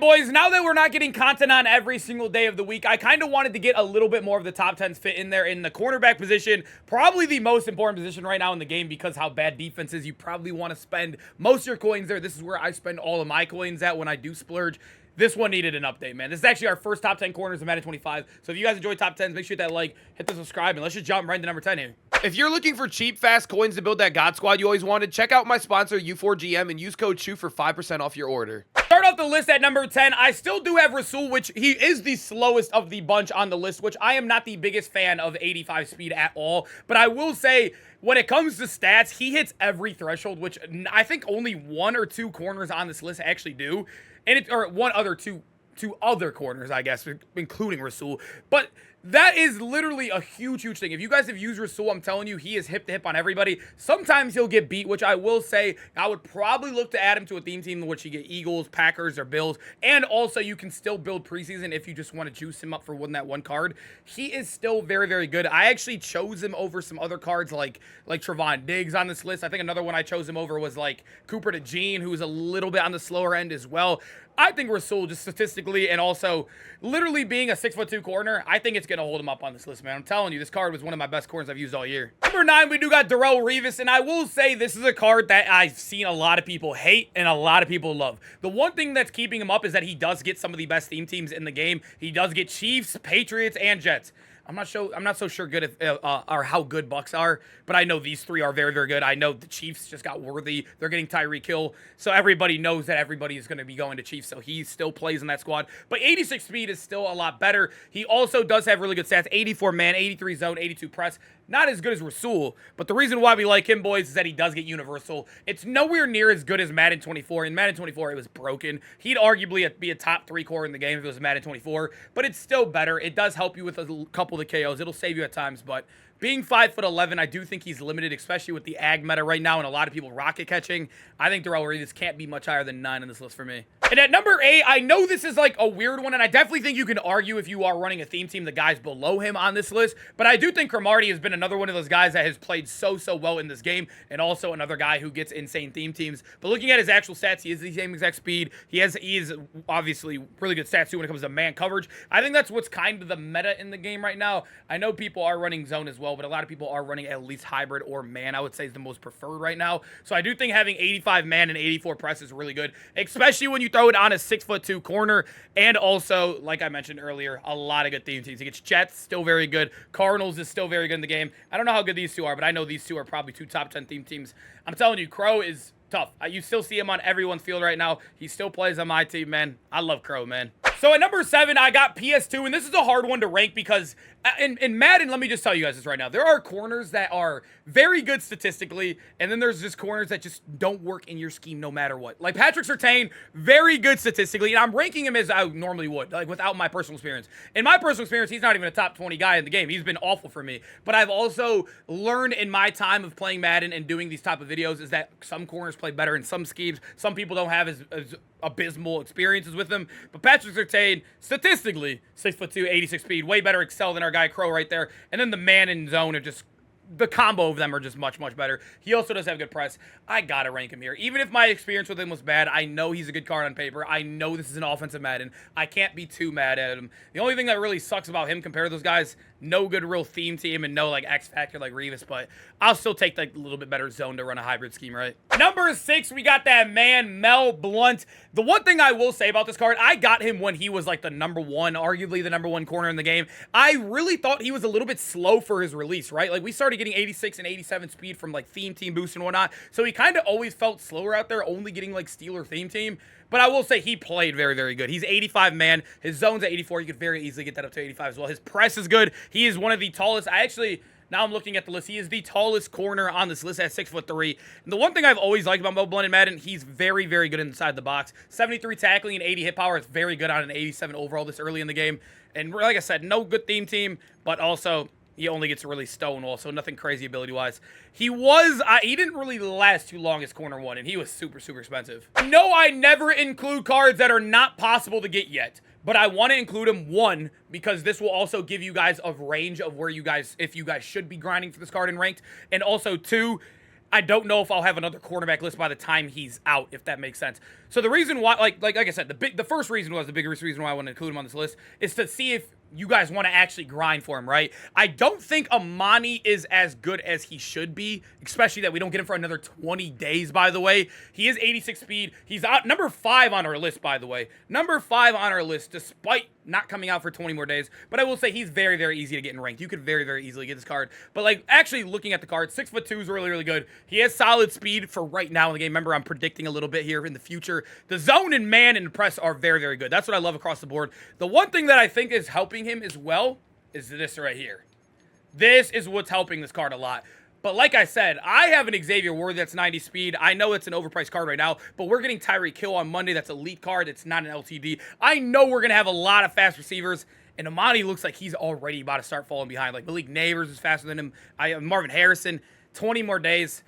Boys, now that we're not getting content on every single day of the week, I kind of wanted to get a little bit more of the top 10s fit in there in the cornerback position. Probably the most important position right now in the game because how bad defense is. You probably want to spend most of your coins there. This is where I spend all of my coins at when I do splurge. This one needed an update, man. This is actually our first top 10 corners of Madden 25. So if you guys enjoy top 10s, make sure you hit that like, hit the subscribe, and let's just jump right into number 10 here. If you're looking for cheap, fast coins to build that God Squad you always wanted, check out my sponsor, U4GM, and use code SHOE for 5% off your order. Start off the list at number 10. I still do have Rasul, which he is the slowest of the bunch on the list, which I am not the biggest fan of 85 speed at all. But I will say, when it comes to stats, he hits every threshold, which I think only one or two corners on this list actually do. And or one other two other corners, I guess, including Rasul. But that is literally a huge thing. If you guys have used Rasul, I'm telling you, he is hip to hip on everybody. Sometimes he'll get beat, which I will say, I would probably look to add him to a theme team in which you get Eagles, Packers, or Bills. And also, you can still build preseason if you just want to juice him up for that one card. He is still very good. I actually chose him over some other cards like Trevon Diggs on this list. I think another one I chose him over was like Cooper DeJean, who was a little bit on the slower end as well. I think Rasul, just statistically and also literally being a 6'2" corner, I think it's going to hold him up on this list, man. I'm telling you, this card was one of my best corners I've used all year. Number 9, we do got Darell Revis, and I will say this is a card that I've seen a lot of people hate and a lot of people love. The one thing that's keeping him up is that he does get some of the best theme teams in the game. He does get Chiefs, Patriots, and Jets. I'm not so sure good if or how good Bucks are, but I know these three are very good. I know the Chiefs just got Worthy. They're getting Tyreek Hill, so everybody knows that everybody is going to be going to Chiefs, so he still plays in that squad. But 86 speed is still a lot better. He also does have really good stats: 84 man, 83 zone, 82 press. Not as good as Rasul, but the reason why we like him, boys, is that he does get universal. It's nowhere near as good as Madden 24. In Madden 24, it was broken. He'd arguably be a top 3 core in the game if it was Madden 24, but it's still better. It does help you with a couple of KOs. It'll save you at times, but being 5'11", I do think he's limited, especially with the ag meta right now and a lot of people rocket catching. I think Darell Revis can't be much higher than 9 on this list for me. And at number 8, I know this is like a weird one, and I definitely think you can argue if you are running a theme team, the guys below him on this list, but I do think Cromartie has been another one of those guys that has played so well in this game, and also another guy who gets insane theme teams. But looking at his actual stats, he is the same exact speed. He is obviously really good stats too when it comes to man coverage. I think that's what's kind of the meta in the game right now. I know people are running zone as well, but a lot of people are running at least hybrid or man, I would say, is the most preferred right now. So I do think having 85 man and 84 press is really good, especially when you throw it on a 6'2" corner. And also, like I mentioned earlier, a lot of good theme teams. He gets Jets, still very good. Cardinals is still very good in the game. I don't know how good these two are, but I know these two are probably 2 top 10 theme teams. I'm telling you, Crow is tough. You still see him on everyone's field right now. He still plays on my team, man. I love Crow, man. So at number 7, I got PS2, and this is a hard one to rank because in Madden, let me just tell you guys this right now. There are corners that are very good statistically, and then there's just corners that just don't work in your scheme no matter what. Like Patrick Surtain, very good statistically, and I'm ranking him as I normally would, like without my personal experience. In my personal experience, he's not even a top 20 guy in the game. He's been awful for me. But I've also learned in my time of playing Madden and doing these type of videos is that some corners play better in some schemes. Some people don't have as abysmal experiences with them. But Patrick Surtain, statistically, 6'2", 86 speed, way better excel than our guy Crow right there. And then the man in zone are just, the combo of them are just much better. He also does have good press. I gotta rank him here. Even if my experience with him was bad, I know he's a good card on paper. I know this is an offensive Madden. I can't be too mad at him. The only thing that really sucks about him compared to those guys, no good real theme team and no like X factor like Revis, but I'll still take like a little bit better zone to run a hybrid scheme, right? Number 6, we got that man Mel Blount. The one thing I will say about this card, I got him when he was like the number 1, arguably the number 1 corner in the game. I really thought he was a little bit slow for his release, right? Like we started getting 86 and 87 speed from like theme team boost and whatnot, so he kind of always felt slower out there, only getting like Steeler theme team. But I will say he played very good. He's 85 man. His zone's at 84. You could very easily get that up to 85 as well. His press is good. He is one of the tallest. Now I'm looking at the list. He is the tallest corner on this list at 6'3". And the one thing I've always liked about Mel Blount in Madden, he's very good inside the box. 73 tackling and 80 hit power. It's very good on an 87 overall this early in the game. And like I said, no good theme team, but also he only gets really Stonewall, so nothing crazy ability-wise. He didn't really last too long as corner 1, and he was super expensive. No, I never include cards that are not possible to get yet, but I want to include them, 1, because this will also give you guys a range of where if you guys should be grinding for this card in ranked, and also 2, I don't know if I'll have another cornerback list by the time he's out, if that makes sense. So the reason why, like I said, the first reason was the biggest reason why I want to include him on this list is to see if you guys want to actually grind for him, right? I don't think Amani is as good as he should be, especially that we don't get him for another 20 days, by the way. He is 86 speed. He's out number 5 on our list, by the way. Number 5 on our list, despite not coming out for 20 more days. But I will say he's very, very easy to get in ranked. You could very, very easily get this card. But, like, actually looking at the card, 6'2" is really, really good. He has solid speed for right now in the game. Remember, I'm predicting a little bit here in the future. The zone and man and press are very, very good. That's what I love across the board. The one thing that I think is helping him as well is this right here. This is what's helping this card a lot. But like I said, I have an Xavier Worthy that's 90 speed. I know it's an overpriced card right now, but we're getting Tyreek Hill on Monday. That's elite card. It's not an LTD. I know we're going to have a lot of fast receivers, and Amani looks like he's already about to start falling behind. Like Malik Neighbors is faster than him. Marvin Harrison, 20 more days.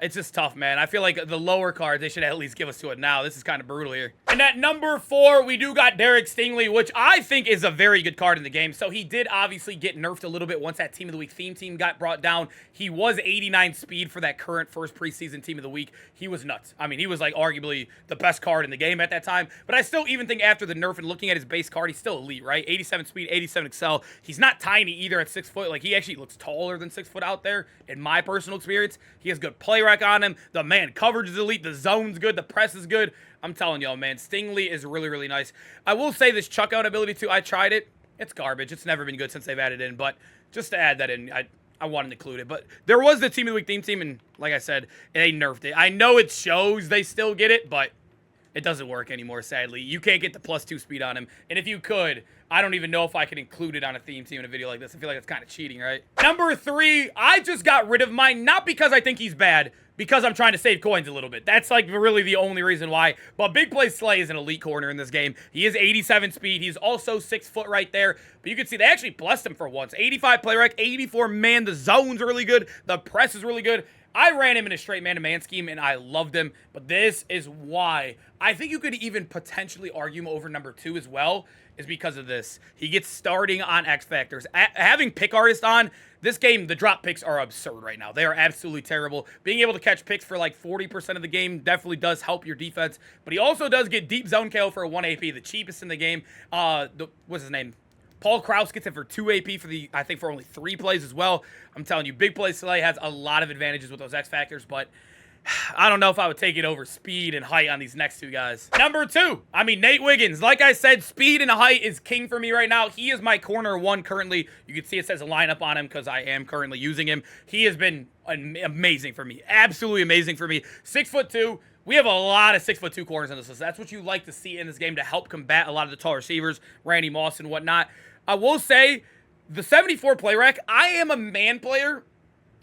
It's just tough, man. I feel like the lower cards, they should at least give us to it now. This is kind of brutal here. And at number 4, we do got Derek Stingley, which I think is a very good card in the game. So he did obviously get nerfed a little bit once that Team of the Week theme team got brought down. He was 89 speed for that current first preseason Team of the Week. He was nuts. I mean, he was like arguably the best card in the game at that time. But I still even think after the nerf and looking at his base card, he's still elite, right? 87 speed, 87 excel. He's not tiny either at 6 foot. Like, he actually looks taller than 6 foot out there in my personal experience. He has good play rec on him. The man coverage is elite. The zone's good. The press is good. I'm telling y'all, man, Stingley is really, really nice. I will say this chuck out ability too. I tried it. It's garbage. It's never been good since they've added it in. But just to add that in, I wanted to include it. But there was the Team of the Week theme team, and like I said, they nerfed it. I know it shows they still get it, but it doesn't work anymore, sadly. You can't get the +2 speed on him. And if you could, I don't even know if I could include it on a theme team in a video like this. I feel like it's kind of cheating, right? Number 3, I just got rid of mine, not because I think he's bad, because I'm trying to save coins a little bit. That's like really the only reason why. But Big Play Slay is an elite corner in this game. He is 87 speed. He's also 6 foot right there. But you can see they actually blessed him for once. 85 play rec, 84 man. The zone's really good. The press is really good. I ran him in a straight man-to-man scheme, and I loved him. But this is why I think you could even potentially argue him over number 2 as well, is because of this. He gets starting on X Factors. Having Pick Artist on, this game, the drop picks are absurd right now. They are absolutely terrible. Being able to catch picks for like 40% of the game definitely does help your defense. But he also does get deep zone KO for a 1 AP, the cheapest in the game. What's his name? Paul Krause gets it for 2 AP for I think for only 3 plays as well. I'm telling you, Big Play Slay has a lot of advantages with those X Factors, but I don't know if I would take it over speed and height on these next 2 guys. Number 2, Nate Wiggins. Like I said, speed and height is king for me right now. He is my corner 1 currently. You can see it says a lineup on him because I am currently using him. He has been amazing for me. Absolutely amazing for me. 6'2". We have a lot of 6'2" corners in this list. That's what you like to see in this game to help combat a lot of the tall receivers, Randy Moss and whatnot. I will say, the 74 play rec, I am a man player.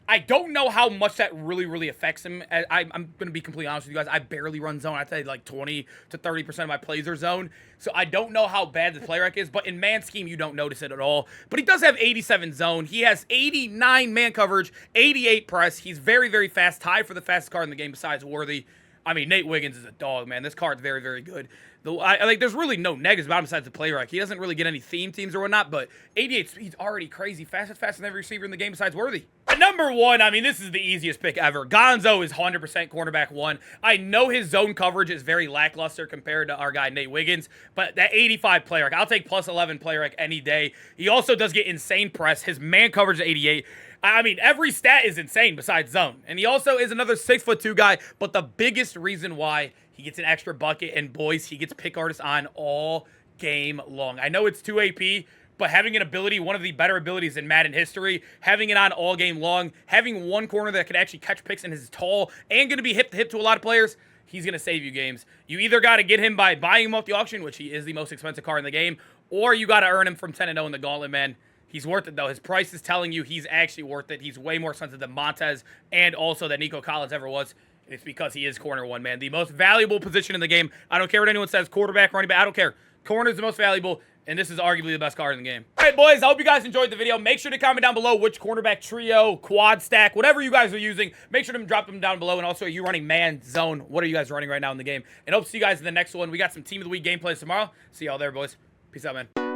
I don't know how much that really, really affects him. I'm going to be completely honest with you guys. I barely run zone. I'd say like 20 to 30% of my plays are zone. So I don't know how bad the play rec is. But in man scheme, you don't notice it at all. But he does have 87 zone. He has 89 man coverage, 88 press. He's very, very fast. Tied for the fastest card in the game besides Worthy. I mean, Nate Wiggins is a dog, man. This card's very, very good. There's really no negatives about him besides the play rec. He doesn't really get any theme teams or whatnot, but 88 speed's already crazy. Faster than every receiver in the game besides Worthy. At number 1, I mean, this is the easiest pick ever. Gonzo is 100% cornerback 1. I know his zone coverage is very lackluster compared to our guy Nate Wiggins, but that 85 play rec, I'll take +11 play rec any day. He also does get insane press. His man coverage is 88. I mean, every stat is insane besides zone. And he also is another 6'2" guy, but the biggest reason why he gets an extra bucket, and boys, he gets Pick Artist on all game long. I know it's 2 AP, but having an ability, one of the better abilities in Madden history, having it on all game long, having one corner that can actually catch picks and is tall and going to be hip to hip to a lot of players, he's going to save you games. You either got to get him by buying him off the auction, which he is the most expensive card in the game, or you got to earn him from 10-0 in the gauntlet, man. He's worth it, though. His price is telling you he's actually worth it. He's way more expensive than Montez and also than Nico Collins ever was. And it's because he is corner 1, man. The most valuable position in the game. I don't care what anyone says. Quarterback, running back. I don't care. Corner is the most valuable, and this is arguably the best card in the game. All right, boys. I hope you guys enjoyed the video. Make sure to comment down below which cornerback trio, quad stack, whatever you guys are using. Make sure to drop them down below. And also, are you running man, zone? What are you guys running right now in the game? And hope to see you guys in the next one. We got some Team of the Week gameplays tomorrow. See y'all there, boys. Peace out, man.